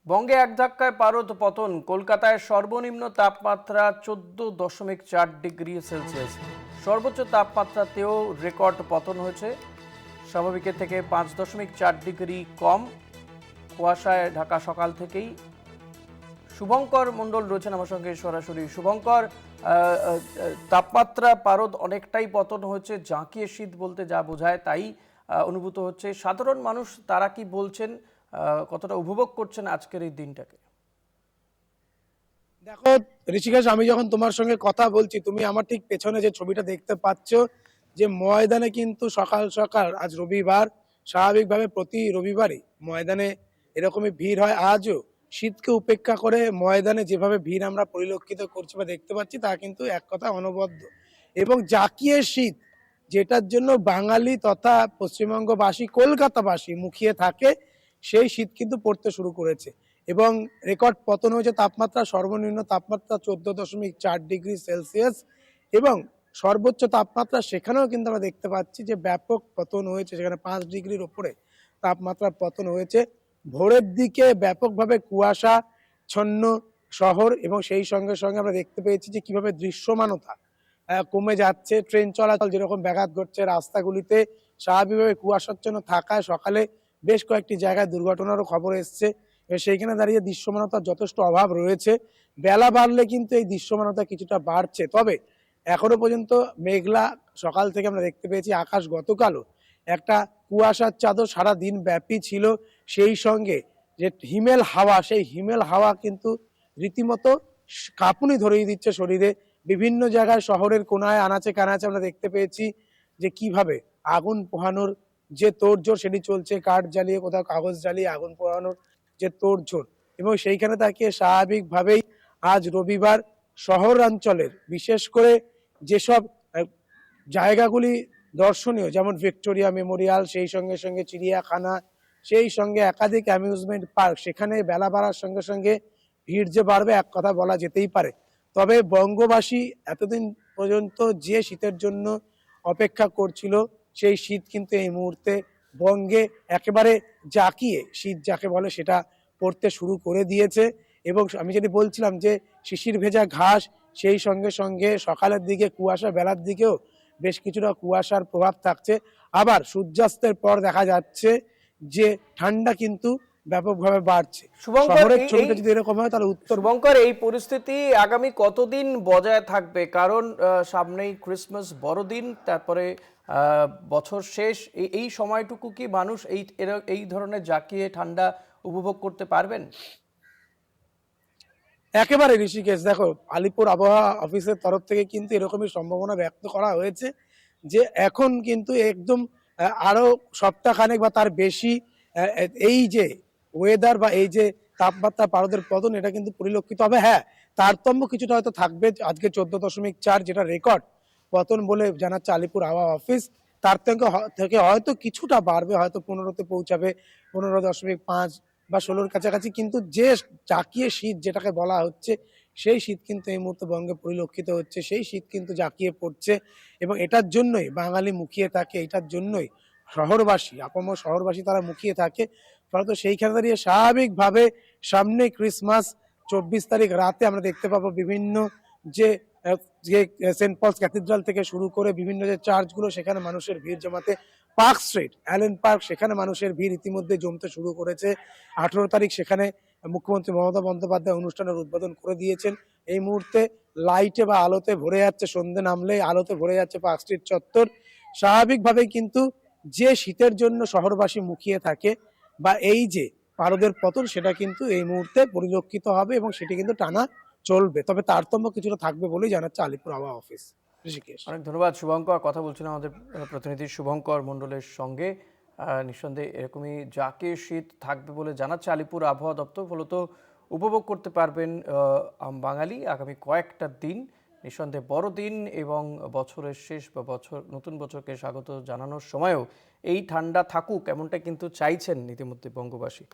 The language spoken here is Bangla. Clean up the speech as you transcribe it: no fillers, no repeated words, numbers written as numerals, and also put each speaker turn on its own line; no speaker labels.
বঙ্গে এক ধাক্কায় পারদ পতন। কলকাতায় সর্বনিম্ন তাপমাত্রা 14.4 ডিগ্রি সেলসিয়াস। সর্বোচ্চ তাপমাত্রাতেও রেকর্ড পতন হয়েছে। স্বাভাবিকের থেকে 5.4 ডিগ্রি কম। কুয়াশায় ঢাকা সকাল থেকেই। শুভঙ্কর মণ্ডল রয়েছেন আমার সঙ্গে সরাসরি। শুভঙ্কর, তাপমাত্রা পারদ অনেকটাই পতন হয়েছে, জাঁকিয়ে শীত বলতে যা বোঝায় তাই অনুভূত হচ্ছে। সাধারণ মানুষ তারা কি বলছেন, কতটা উপভোগ করছেন আজকের এই দিনটাকে?
দেখো ঋষিকেশ, আমি যখন তোমার সঙ্গে কথা বলছি, তুমি আমার ঠিক পেছনে যে ছবিটা দেখতে পাচ্ছ, যে ময়দানে কিন্তু সকাল সকাল, আজ রবিবার, স্বাভাবিকভাবে প্রতি রবিবারই ময়দানে এরকমই ভিড় হয়। আজও শীতকে উপেক্ষা করে ময়দানে যেভাবে ভিড় আমরা পরিলক্ষিত করছি বা দেখতে পাচ্ছি, তা কিন্তু এক কথা অনবদ্য এবং জাঁকিয়ে শীত, যেটার জন্য বাঙালি তথা পশ্চিমবঙ্গবাসী, কলকাতাবাসী মুখিয়ে থাকে, সেই শীত কিন্তু পড়তে শুরু করেছে এবং রেকর্ড পতন হয়েছে তাপমাত্রা। সর্বনিম্ন তাপমাত্রা 14.4 ডিগ্রি সেলসিয়াস এবং সর্বোচ্চ তাপমাত্রা সেখানেও কিন্তু আমরা দেখতে পাচ্ছি যে ব্যাপক পতন হয়েছে, সেখানে 5 ডিগ্রির ওপরে তাপমাত্রার পতন হয়েছে। ভোরের দিকে ব্যাপকভাবে কুয়াশাচ্ছন্ন শহর এবং সেই সঙ্গে সঙ্গে আমরা দেখতে পেয়েছি যে কিভাবে দৃশ্যমানতা কমে যাচ্ছে। ট্রেন চলাচল যেরকম ব্যাঘাত ঘটছে, রাস্তাগুলিতে স্বাভাবিকভাবে কুয়াশাচ্ছন্ন থাকায় সকালে বেশ কয়েকটি জায়গায় দুর্ঘটনারও খবর এসছে। সেইখানে দাঁড়িয়ে দৃশ্যমানতার যথেষ্ট অভাব রয়েছে। বেলা বাড়লে কিন্তু এই দৃশ্যমানতা কিছুটা বাড়ছে, তবে এখনো পর্যন্ত মেঘলা। সকাল থেকে আমরা দেখতে পেয়েছি আকাশ গতকালও একটা কুয়াশার চাদর সারা দিন ব্যাপী ছিল। সেই সঙ্গে যে হিমেল হাওয়া, সেই হিমেল হাওয়া কিন্তু রীতিমতো কাঁপুনি ধরিয়ে দিচ্ছে শরীরে। বিভিন্ন জায়গায় শহরের কোনায় আনাচে কানাচে আমরা দেখতে পেয়েছি যে কিভাবে আগুন পোহানোর যে তোড়জোড় সেটি চলছে। কাঠ জ্বালিয়ে, কোথাও কাগজ জ্বালিয়ে আগুন পোহানোর যে তোড়জোড়, এবং সেইখানে তাকিয়ে স্বাভাবিকভাবেই আজ রবিবার শহরাঞ্চলের বিশেষ করে যেসব জায়গাগুলি দর্শনীয়, যেমন ভিক্টোরিয়া মেমোরিয়াল, সেই সঙ্গে সঙ্গে চিড়িয়াখানা, সেই সঙ্গে একাধিক অ্যামিউজমেন্ট পার্ক, সেখানে বেলা বাড়ার সঙ্গে সঙ্গে ভিড় যে বাড়বে এক কথা বলা যেতেই পারে। তবে বঙ্গবাসী এতদিন পর্যন্ত যে শীতের জন্য অপেক্ষা করছিল, সেই শীত কিন্তু এই মুহূর্তে বঙ্গে একেবারে জাঁকিয়ে শীত যাকে বলে সেটা পড়তে শুরু করে দিয়েছে। এবং আমি যেটি বলছিলাম যে শিশির ভেজা ঘাস, সেই সঙ্গে সঙ্গে সকালের দিকে কুয়াশা, বেলার দিকেও বেশ কিছুটা কুয়াশার প্রভাব থাকছে। আবার সূর্যাস্তের পর দেখা যাচ্ছে যে ঠান্ডা কিন্তু ব্যাপকভাবে বাড়ছে।
শুভঙ্কর,
শহরের
এই এই
ছবিটা যদি এরকম হয় তাহলে উত্তর।
শুভঙ্কর, এই পরিস্থিতি আগামী কতদিন বজায় থাকবে? কারণ সামনেই ক্রিসমাস বড়দিন, তারপরে বছর শেষ। এই সময়টুকু কি মানুষ এই ধরনের জাঁকিয়ে ঠান্ডা উপভোগ করতে পারবেন?
একেবারে ঋষিকেশ, দেখো আলিপুর আবহাওয়া অফিসের তরফ থেকে কিন্তু এরকমই সম্ভাবনা ব্যক্ত করা হয়েছে যে এখন কিন্তু একদম আরো সপ্তাহখানেক বা তার বেশি এই যে ওয়েদার বা এই যে তাপমাত্রা পারদের পতন, এটা কিন্তু পরিলক্ষিত হবে। হ্যাঁ, তারতম্য কিছুটা হয়তো থাকবে। আজকে 14.4 যেটা রেকর্ড পতন বলে জানাচ্ছে আলিপুর আবহাওয়া অফিস, তার থেকে হয়তো কিছুটা বাড়বে, হয়তো 15তে পৌঁছাবে, 15.5 বা 16-র কাছাকাছি। কিন্তু যে জাঁকিয়ে শীত যেটাকে বলা হচ্ছে, সেই শীত কিন্তু এই মুহূর্তে বঙ্গে পরিলক্ষিত হচ্ছে। সেই শীত কিন্তু জাঁকিয়ে পড়ছে এবং এটার জন্যই বাঙালি মুখিয়ে থাকে, এটার জন্যই শহরবাসী, আপামর শহরবাসী তারা মুখিয়ে থাকে। ফলত সেইখানে দাঁড়িয়ে স্বাভাবিকভাবে সামনে ক্রিসমাস 24 তারিখ রাতে আমরা দেখতে পাবো বিভিন্ন যে যে সেন্ট পলস ক্যাথিড্রাল থেকে শুরু করে বিভিন্ন যে চার্চগুলো, সেখানে মানুষের ভিড় জমাতে। পার্ক স্ট্রিট, অ্যালেন পার্ক, সেখানে মানুষের ভিড় ইতিমধ্যে জমতে শুরু করেছে। 18 তারিখ সেখানে মুখ্যমন্ত্রী মমতা বন্দ্যোপাধ্যায় অনুষ্ঠানের উদ্বোধন করে দিয়েছেন। এই মুহূর্তে লাইটে বা আলোতে ভরে যাচ্ছে, সন্ধে নামলে আলোতে ভরে যাচ্ছে পার্ক স্ট্রিট চত্বর। স্বাভাবিকভাবেই কিন্তু যে শীতের জন্য শহরবাসী মুখিয়ে থাকে বা এই যে পারদের পতন, সেটা কিন্তু এই মুহূর্তে পরিলক্ষিত হবে এবং সেটি কিন্তু টানা চলবে। তবে তারতম্য কিছুটা থাকবে বলেই জানাচ্ছে আলিপুর আবহাওয়া অফিস। ঋষিকেশ,
অনেক ধন্যবাদ শুভঙ্কর। কথা বলছিলাম আমাদের প্রতিনিধি শুভঙ্কর মণ্ডলের সঙ্গে। নিঃসন্দেহে এরকমই জাঁকিয়ে শীত থাকবে বলে জানাচ্ছে আলিপুর আবহাওয়া দপ্তর। ফলত উপভোগ করতে পারবেন বাঙালি আগামী কয়েকটা দিন। নিঃসন্দেহে বড়দিন এবং বছরের শেষ বা নতুন বছরকে স্বাগত জানানোর সময়ও এই ঠান্ডা থাকুক, এমনটা কিন্তু চাইছেন ইতিমধ্যে বঙ্গবাসী।